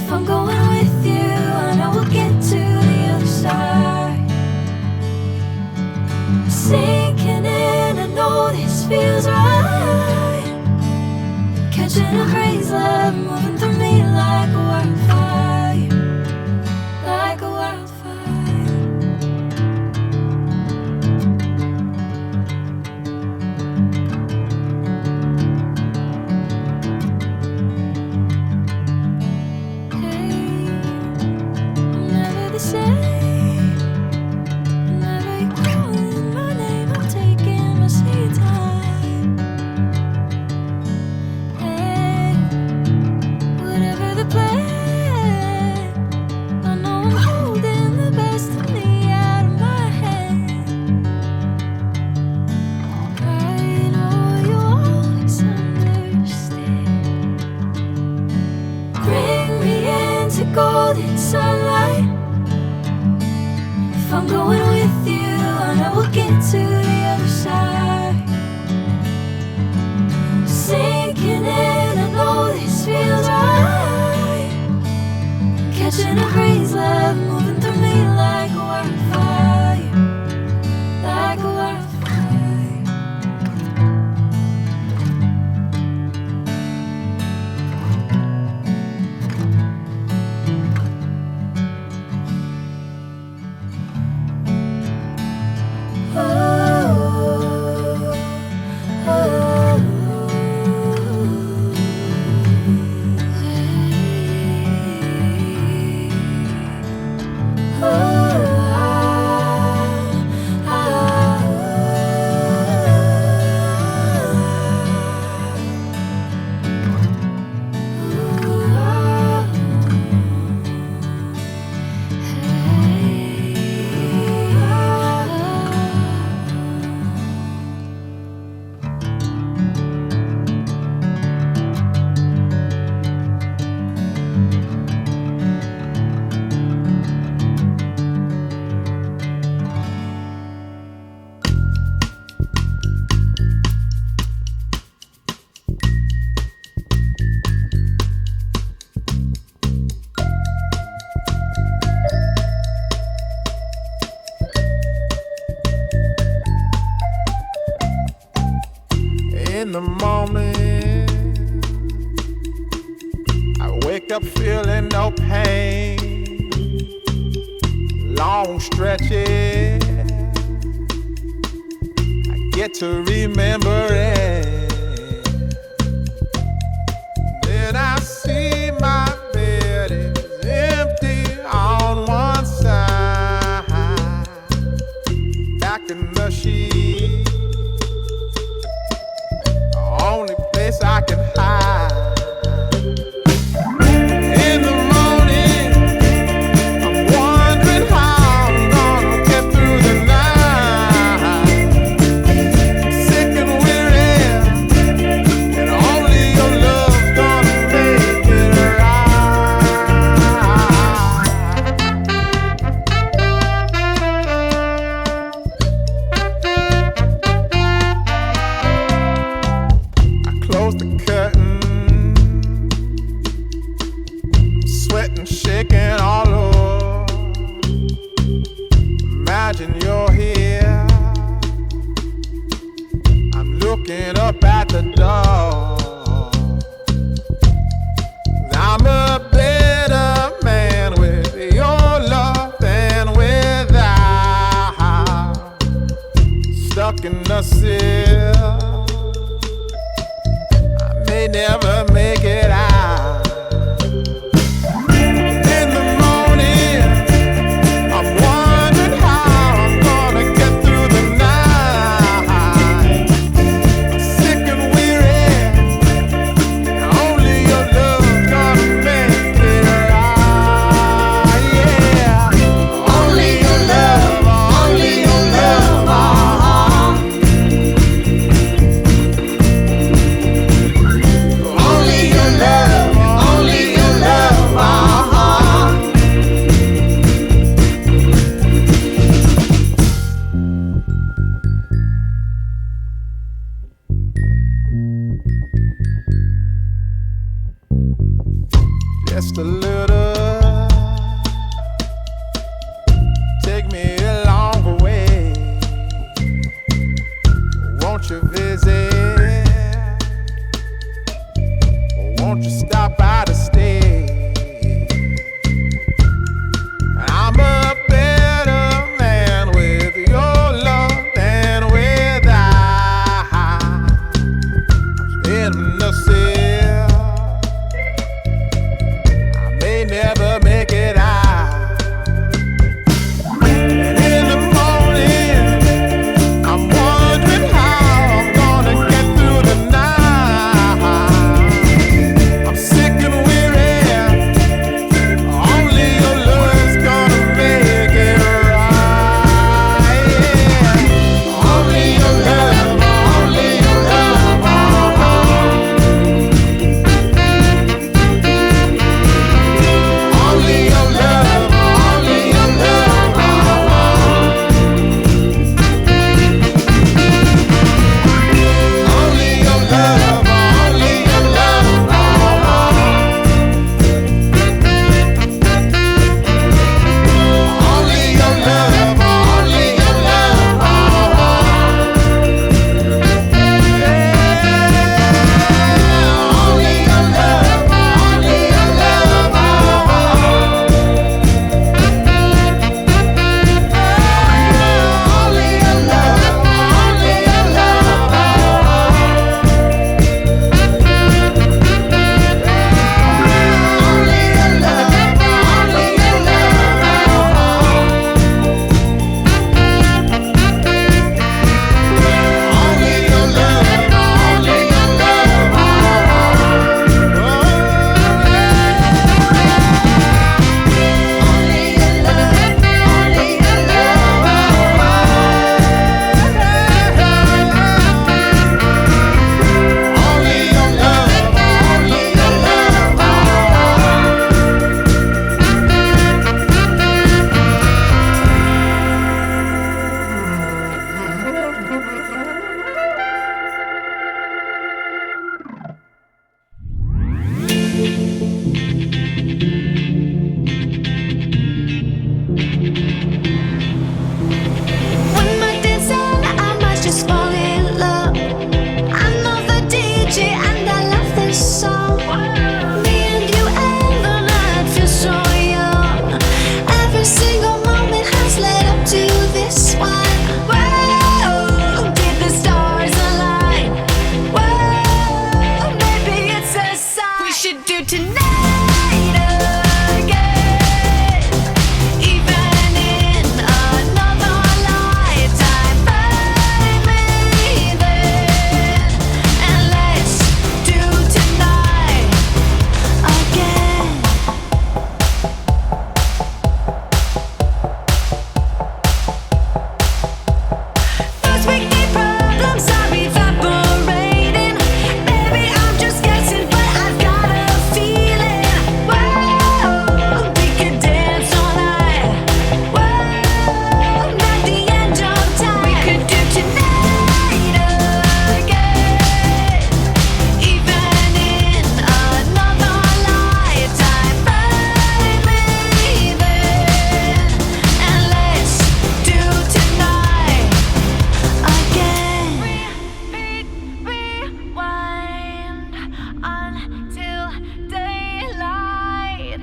If I'm going with you, I know we'll get to the other side. Sinking in, I know this feels right. Catching a crazy love, moving through me like a wildfire, like a wildfire. Golden sunlight. If I'm going with you, I know we'll get to the other side. Sinking in, I know this feels right. Catching a breeze, love moving through me like a wildfire, like a wildfire. In the morning, I wake up feeling no pain. Long stretches, I get to remember it. Then I see my bed is empty on one side. Back in the sheet, only place I can hide. In the morning, I'm wondering how I'm gonna get through the night. I'm sick and weary, and only your love's gonna make it right. Close the curtain, sweating, shaking all over. Imagine you're here, I'm looking up at the door. I'm a better man with your love than without. Stuck in the cell, may never make it out. In the morning, I'm wondering how I'm gonna get through the night. I'm sick and weary, and only your love's gonna make it right. Yeah, only your love, only your love. Only your love. just a little. Take me along the way. Won't you visit? Won't you stop by to stay? I'm a better man with your love than without. In the sea, I may never make it out. And in the morning, I'm wondering how I'm gonna get through the night. I'm sick and weary. Only your love's gonna make it right. Only your love, only your love. Only your love, only your love. Only your love, only your love. Only your love, only your love. Only your love, only your love. Only your love, only your love. Only your love, only your When my days end, I might just fall in love. I know the DJ and I love this song. Me and you and the night feel so young. Every single moment has led up to this one. Whoa, did the stars align? Whoa, maybe it's a sign. We should do tonight again. Even in another lifetime, find me then, and let's do tonight again. Those weekday problems are evaporating. Maybe I'm just guessing, but I've got a feeling. Whoa, we could dance all night. Whoa, not the end of time. We could do tonight again. Even in another lifetime, find me then, and let's do tonight again. Repeat, rewind until daylight.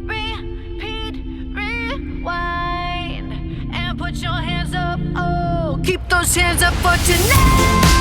Repeat, rewind, and put your hands up. Oh, keep those hands up for tonight.